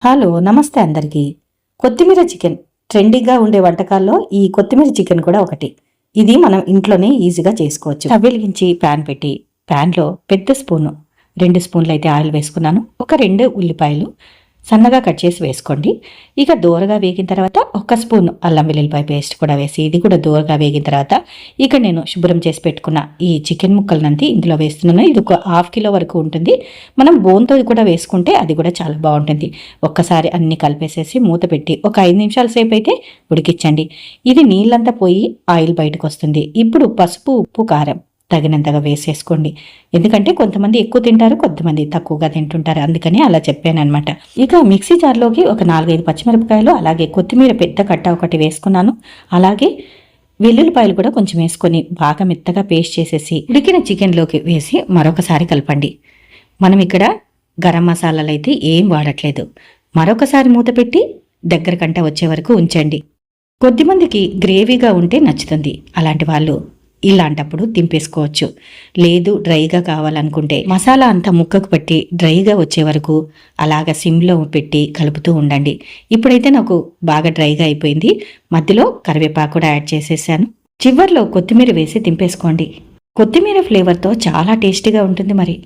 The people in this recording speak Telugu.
హలో నమస్తే అందరికీ. కొత్తిమీర చికెన్ ట్రెండీగా ఉండే వంటకాల్లో ఈ కొత్తిమీర చికెన్ కూడా ఒకటి. ఇది మనం ఇంట్లోనే ఈజీగా చేసుకోవచ్చు. స్టవ్ వెలిగించి ప్యాన్ పెట్టి ప్యాన్లో పెద్ద స్పూను 2 స్పూన్లు అయితే ఆయిల్ వేసుకున్నాను. ఒక 2 ఉల్లిపాయలు సన్నగా కట్ చేసి వేసుకోండి. ఇక దోరగా వేగిన తర్వాత ఒక స్పూన్ అల్లం వెల్లుల్లిపాయ పేస్ట్ కూడా వేసి ఇది కూడా దోరగా వేగిన తర్వాత ఇక నేను శుభ్రం చేసి పెట్టుకున్న ఈ చికెన్ ముక్కలనంతా ఇందులో వేస్తున్నాను. ఇది ఒక 1/2 కిలో వరకు ఉంటుంది. మనం బోన్తో కూడా వేసుకుంటే అది కూడా చాలా బాగుంటుంది. ఒక్కసారి అన్ని కలిపేసేసి మూత పెట్టి ఒక 5 నిమిషాల సేపు అయితే ఉడికించండి. ఇది నీళ్ళంతా పోయి ఆయిల్ బయటకు వస్తుంది. ఇప్పుడు పసుపు, ఉప్పు, కారం తగినంతగా వేసేసుకోండి. ఎందుకంటే కొంతమంది ఎక్కువ తింటారు, కొంతమంది తక్కువగా తింటుంటారు, అందుకని అలా చెప్పాను అనమాట. ఇక మిక్సీ జార్లోకి ఒక 4-5 పచ్చిమిరపకాయలు అలాగే కొత్తిమీర పెద్ద కట్ట ఒకటి వేసుకున్నాను. అలాగే వెల్లుల్లిపాయలు కూడా కొంచెం వేసుకొని బాగా మెత్తగా పేస్ట్ చేసేసి ఉడికిన చికెన్లోకి వేసి మరొకసారి కలపండి. మనం ఇక్కడ గరం మసాలాలు అయితే ఏం వాడట్లేదు. మరొకసారి మూత పెట్టి దగ్గర కంట వచ్చే వరకు ఉంచండి. కొద్దిమందికి గ్రేవీగా ఉంటే నచ్చుతుంది. అలాంటి వాళ్ళు ఇలాంటప్పుడు దింపేసుకోవచ్చు. లేదు డ్రైగా కావాలనుకుంటే మసాలా అంతా ముక్కకు పట్టి డ్రైగా వచ్చే వరకు అలాగ సిమ్లో పెట్టి కలుపుతూ ఉండండి. ఇప్పుడైతే నాకు బాగా డ్రైగా అయిపోయింది. మధ్యలో కరివేపాకు కూడా యాడ్ చేసేసాను. చివర్లో కొత్తిమీర వేసి దింపేసుకోండి. కొత్తిమీర ఫ్లేవర్తో చాలా టేస్టీగా ఉంటుంది మరి.